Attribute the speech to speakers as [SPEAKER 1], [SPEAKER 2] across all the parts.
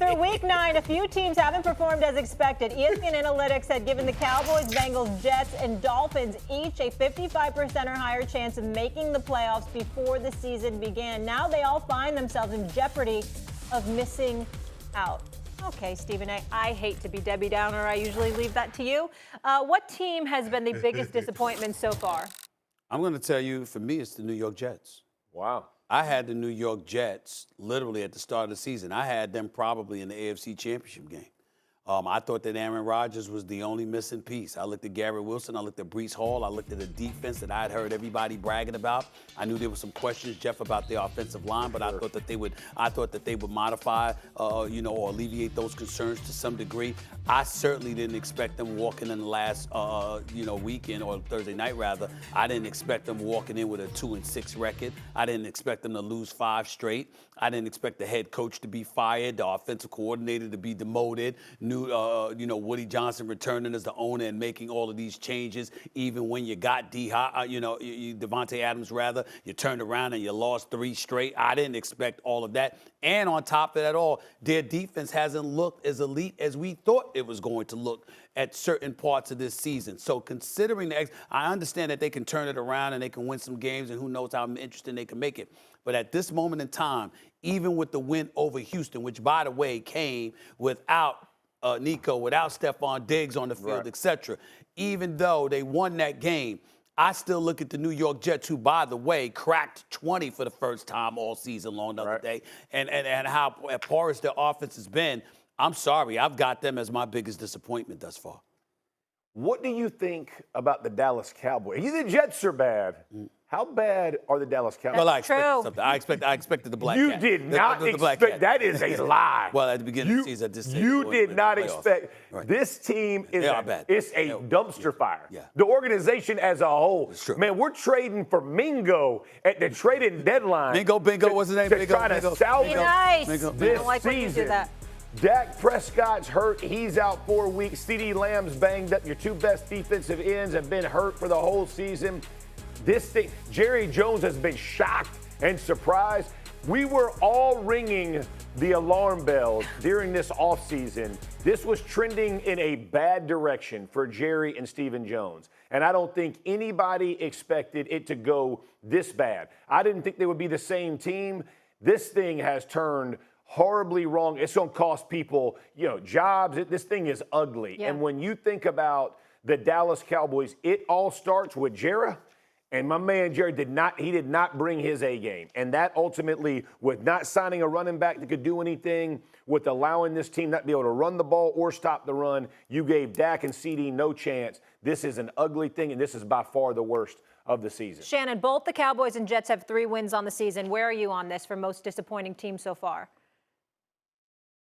[SPEAKER 1] through week 9, a few teams haven't performed as expected. ESPN Analytics had given the Cowboys, Bengals, Jets, and Dolphins each a 55% or higher chance of making the playoffs before the season began. Now they all find themselves in jeopardy of missing out. Okay, Stephen A., I hate to be Debbie Downer. I usually leave that to you. What team has been the biggest disappointment so far?
[SPEAKER 2] I'm going to tell you, for me, it's the New York Jets.
[SPEAKER 3] Wow.
[SPEAKER 2] I had the New York Jets literally at the start of the season. I had them probably in the AFC Championship game. I thought that Aaron Rodgers was the only missing piece. I looked at Garrett Wilson. I looked at Breece Hall. I looked at the defense that I had heard everybody bragging about. I knew there were some questions, Jeff, about the offensive line, but I thought that they would modify, or alleviate those concerns to some degree. I certainly didn't expect them walking in the last, weekend, or Thursday night rather. I didn't expect them walking in with a 2-6 record. I didn't expect them to lose 5 straight. I didn't expect the head coach to be fired, the offensive coordinator to be demoted. Woody Johnson returning as the owner and making all of these changes, even when you got Devontae Adams rather, you turned around and you lost 3 straight. I didn't expect all of that. And on top of that all, their defense hasn't looked as elite as we thought it was going to look at certain parts of this season. So considering I understand that they can turn it around and they can win some games, and who knows how interesting they can make it. But at this moment in time, even with the win over Houston, which, by the way, came without Nico, without Stephon Diggs on the field,
[SPEAKER 3] right,
[SPEAKER 2] etc. Even though they won that game, I still look at the New York Jets, who, by the way, cracked 20 for the first time all season long the other day, and how porous their offense has been. I'm sorry, I've got them as my biggest disappointment thus far.
[SPEAKER 3] What do you think about the Dallas Cowboys? The Jets are bad. How bad are the Dallas Cowboys?
[SPEAKER 2] Well, I expected something. I expected the black
[SPEAKER 3] You
[SPEAKER 2] cat.
[SPEAKER 3] did not expect. That is a lie.
[SPEAKER 2] Well, at the beginning of the season, I just said
[SPEAKER 3] you did not expect.
[SPEAKER 2] Right.
[SPEAKER 3] This team is
[SPEAKER 2] bad.
[SPEAKER 3] It's a dumpster fire.
[SPEAKER 2] Yeah.
[SPEAKER 3] The organization as a whole.
[SPEAKER 2] It's true.
[SPEAKER 3] Man, we're trading for Mingo at the trading deadline.
[SPEAKER 2] Bingo, what's his name?
[SPEAKER 3] To try to salvage
[SPEAKER 1] Be nice.
[SPEAKER 2] Mingo.
[SPEAKER 1] I
[SPEAKER 3] this
[SPEAKER 1] don't like when you do
[SPEAKER 3] season.
[SPEAKER 1] that.
[SPEAKER 3] Dak Prescott's hurt. He's out 4 weeks. CeeDee Lamb's banged up. Your 2 best defensive ends have been hurt for the whole season. This thing, Jerry Jones has been shocked and surprised. We were all ringing the alarm bells during this offseason. This was trending in a bad direction for Jerry and Stephen Jones. And I don't think anybody expected it to go this bad. I didn't think they would be the same team. This thing has turned horribly wrong. It's going to cost people, jobs. This thing is ugly.
[SPEAKER 1] Yeah.
[SPEAKER 3] And when you think about the Dallas Cowboys, it all starts with Jerry. And my man Jerry did not bring his A game. And that ultimately, with not signing a running back that could do anything, with allowing this team not to be able to run the ball or stop the run, you gave Dak and CeeDee no chance. This is an ugly thing, and this is by far the worst of the season.
[SPEAKER 1] Shannon, both the Cowboys and Jets have 3 wins on the season. Where are you on this for most disappointing team so far?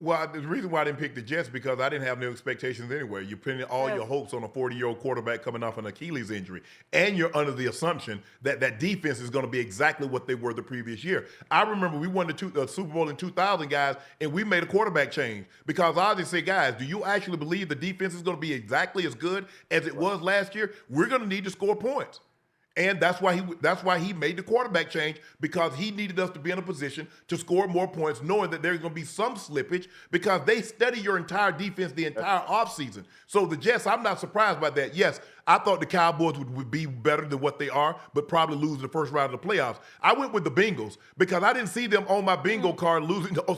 [SPEAKER 4] Well, the reason why I didn't pick the Jets because I didn't have no expectations anyway. You're putting all your hopes on a 40-year-old quarterback coming off an Achilles injury, and you're under the assumption that that defense is going to be exactly what they were the previous year. I remember we won the Super Bowl in 2000, guys, and we made a quarterback change because I just say, guys, do you actually believe the defense is going to be exactly as good as it was last year? We're going to need to score points. And that's why he made the quarterback change, because he needed us to be in a position to score more points, knowing that there's going to be some slippage because they study your entire defense the entire offseason. So the Jets, I'm not surprised by that. Yes, I thought the Cowboys would be better than what they are, but probably lose the first round of the playoffs. I went with the Bengals because I didn't see them on my bingo card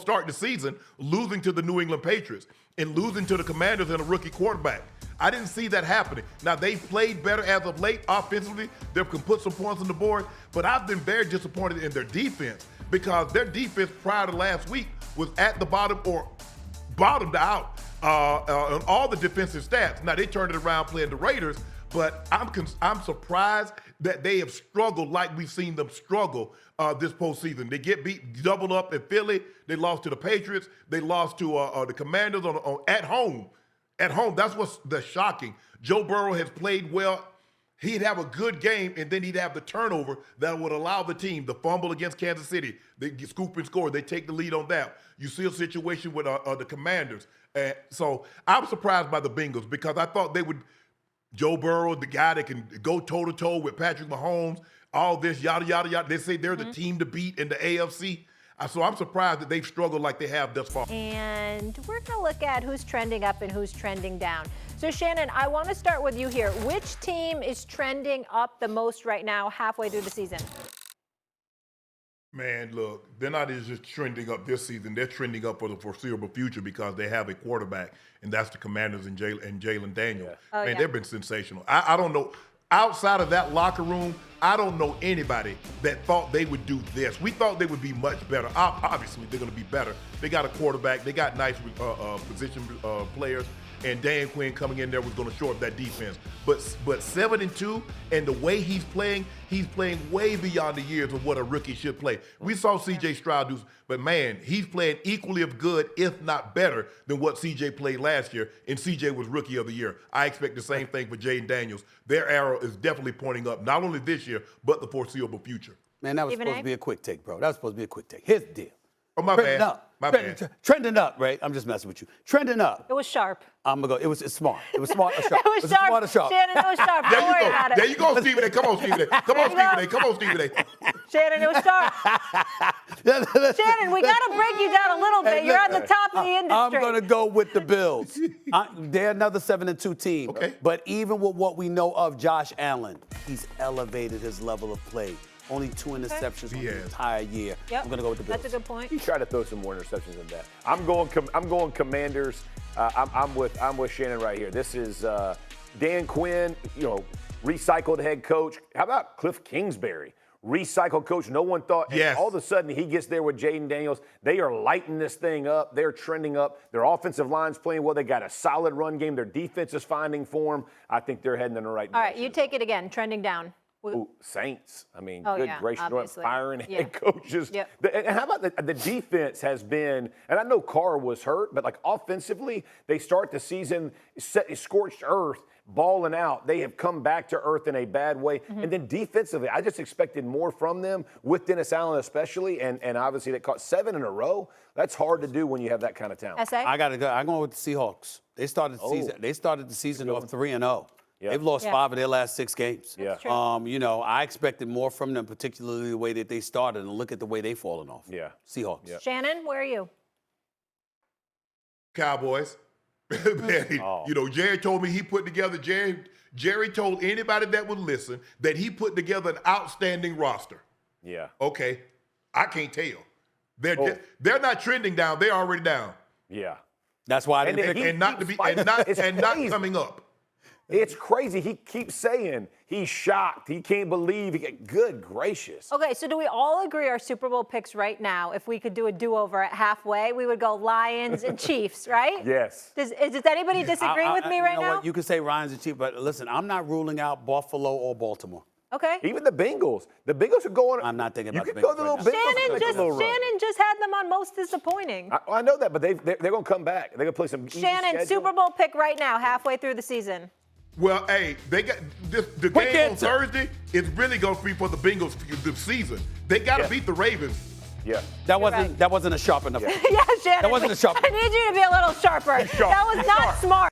[SPEAKER 4] starting the season, losing to the New England Patriots and losing to the Commanders and a rookie quarterback. I didn't see that happening. Now, they've played better as of late offensively. They can put some points on the board, but I've been very disappointed in their defense because their defense prior to last week was at the bottom or bottomed out on all the defensive stats. Now, they turned it around playing the Raiders, but I'm surprised that they have struggled like we've seen them struggle this postseason. They get beat, doubled up in Philly. They lost to the Patriots. They lost to the Commanders at home. At home, that's what's shocking. Joe Burrow has played well. He'd have a good game, and then he'd have the turnover that would allow the team, the fumble against Kansas City, they scoop and score. They take the lead on that. You see a situation with the Commanders. So I'm surprised by the Bengals because I thought they would – Joe Burrow, the guy that can go toe-to-toe with Patrick Mahomes, all this, yada, yada, yada. They say they're the team to beat in the AFC. So I'm surprised that they've struggled like they have thus far.
[SPEAKER 1] And we're going to look at who's trending up and who's trending down. So, Shannon, I want to start with you here. Which team is trending up the most right now halfway through the season?
[SPEAKER 4] Man, look, they're not just trending up this season. They're trending up for the foreseeable future because they have a quarterback, and that's the Commanders and Jalen Daniels.
[SPEAKER 3] Yeah.
[SPEAKER 1] Oh,
[SPEAKER 4] Man,
[SPEAKER 1] yeah.
[SPEAKER 4] they've been sensational. I don't know. Outside of that locker room, I don't know anybody that thought they would do this. We thought they would be much better. Obviously, they're going to be better. They got a quarterback. They got nice position players. And Dan Quinn coming in there was going to shore up that defense. But 7-2, and the way he's playing way beyond the years of what a rookie should play. We saw C.J. Stroud do, but man, he's playing equally of good, if not better, than what C.J. played last year. And C.J. was Rookie of the Year. I expect the same thing for Jaden Daniels. Their arrow is definitely pointing up, not only this year, but the foreseeable future.
[SPEAKER 2] Man, that was
[SPEAKER 1] Stephen
[SPEAKER 2] supposed
[SPEAKER 1] A?
[SPEAKER 2] to be a quick take, bro. That was supposed to be a quick take. Here's the deal.
[SPEAKER 4] Oh, my
[SPEAKER 2] Trending
[SPEAKER 4] bad.
[SPEAKER 2] up.
[SPEAKER 4] My bad.
[SPEAKER 2] Trending up, right? I'm just messing with you. Trending up.
[SPEAKER 1] It was Sharpe.
[SPEAKER 2] I'm gonna go. It's smart. It was smart or sharp.
[SPEAKER 1] It was Sharpe.
[SPEAKER 2] smart or sharp.
[SPEAKER 1] Shannon, it was Sharpe.
[SPEAKER 4] There
[SPEAKER 1] Don't
[SPEAKER 4] you
[SPEAKER 1] worry
[SPEAKER 4] go.
[SPEAKER 1] about it.
[SPEAKER 4] There you go, Stephen A. Come on, Stephen A. Come on, Stephen A. Come on, Stephen A.
[SPEAKER 1] Shannon, it was Sharpe. Shannon, we got to break you down a little bit.
[SPEAKER 2] Hey,
[SPEAKER 1] You're at
[SPEAKER 2] look,
[SPEAKER 1] the top of the industry.
[SPEAKER 2] I'm gonna go with the Bills. They're another 7-2 team.
[SPEAKER 4] Okay.
[SPEAKER 2] But even with what we know of Josh Allen, he's elevated his level of play. Only 2 interceptions on the entire year.
[SPEAKER 1] Yep.
[SPEAKER 2] I'm gonna go with the Bills.
[SPEAKER 1] That's a good point.
[SPEAKER 3] He tried to throw some more interceptions than that. I'm going Commanders. I'm with Shannon right here. This is Dan Quinn, recycled head coach. How about Cliff Kingsbury? Recycled coach. No one thought. and
[SPEAKER 4] Yes.
[SPEAKER 3] All of a sudden, he gets there with Jaden Daniels. They are lighting this thing up. They're trending up. Their offensive line's playing well. They got a solid run game. Their defense is finding form. I think they're heading in the right
[SPEAKER 1] All
[SPEAKER 3] direction.
[SPEAKER 1] right, you take it again. Trending down.
[SPEAKER 3] Ooh, Saints. I mean,
[SPEAKER 1] Oh,
[SPEAKER 3] good
[SPEAKER 1] yeah,
[SPEAKER 3] gracious,
[SPEAKER 1] obviously.
[SPEAKER 3] firing
[SPEAKER 1] Yeah.
[SPEAKER 3] head coaches.
[SPEAKER 1] Yep.
[SPEAKER 3] And how about the defense has been, and I know Carr was hurt, but like offensively, they start the season scorched earth, balling out. They have come back to earth in a bad way.
[SPEAKER 1] Mm-hmm.
[SPEAKER 3] And then defensively, I just expected more from them, with Dennis Allen especially, and obviously they caught 7 in a row. That's hard to do when you have that kind of talent.
[SPEAKER 1] SA?
[SPEAKER 2] I gotta go. I'm going with the Seahawks. They started the season off 3-0.
[SPEAKER 3] Yeah.
[SPEAKER 2] They've lost 5 of their last 6 games.
[SPEAKER 3] Yeah.
[SPEAKER 1] true.
[SPEAKER 2] I expected more from them, particularly the way that they started, and look at the way they've fallen off.
[SPEAKER 3] Yeah.
[SPEAKER 2] Seahawks.
[SPEAKER 3] Yeah.
[SPEAKER 1] Shannon, where are you?
[SPEAKER 4] Cowboys. Man, Jerry told me he put together, Jerry told anybody that would listen that he put together an outstanding roster.
[SPEAKER 3] Yeah.
[SPEAKER 4] Okay, I can't tell. They're not trending down. They're already down.
[SPEAKER 3] Yeah.
[SPEAKER 2] That's why I
[SPEAKER 3] And
[SPEAKER 2] didn't pick
[SPEAKER 3] he-
[SPEAKER 2] them.
[SPEAKER 4] And not to be
[SPEAKER 3] It's
[SPEAKER 4] and not
[SPEAKER 3] crazy.
[SPEAKER 4] coming up.
[SPEAKER 3] It's crazy. He keeps saying he's shocked. He can't believe. Good gracious.
[SPEAKER 1] Okay, so do we all agree our Super Bowl picks right now, if we could do a do-over at halfway, we would go Lions and Chiefs, right?
[SPEAKER 3] Yes.
[SPEAKER 1] Does anybody disagree with me right
[SPEAKER 2] you know
[SPEAKER 1] now?
[SPEAKER 2] What? You can say Ryan's the chief, but listen, I'm not ruling out Buffalo or Baltimore.
[SPEAKER 1] Okay.
[SPEAKER 3] Even the Bengals. The Bengals are going.
[SPEAKER 2] I'm not thinking about
[SPEAKER 3] you
[SPEAKER 2] the
[SPEAKER 3] could go
[SPEAKER 2] Bengals
[SPEAKER 3] the little
[SPEAKER 2] right now.
[SPEAKER 3] Bengals.
[SPEAKER 1] Shannon
[SPEAKER 3] and make a little run.
[SPEAKER 1] just had them on most disappointing.
[SPEAKER 3] I know that, but they're going to come back. They're going to play some easy
[SPEAKER 1] Shannon,
[SPEAKER 3] schedule.
[SPEAKER 1] Super Bowl pick right now, halfway through the season.
[SPEAKER 4] Well, hey, they got the
[SPEAKER 2] Quick
[SPEAKER 4] game
[SPEAKER 2] answer.
[SPEAKER 4] on Thursday. It's really going to be for the Bengals this season. They got to beat the Ravens.
[SPEAKER 3] Yeah.
[SPEAKER 2] That
[SPEAKER 1] right.
[SPEAKER 2] wasn't a sharp enough.
[SPEAKER 1] Yeah, Shannon.
[SPEAKER 2] That wasn't a sharp-
[SPEAKER 1] I need you to be a little sharper. That was not smart.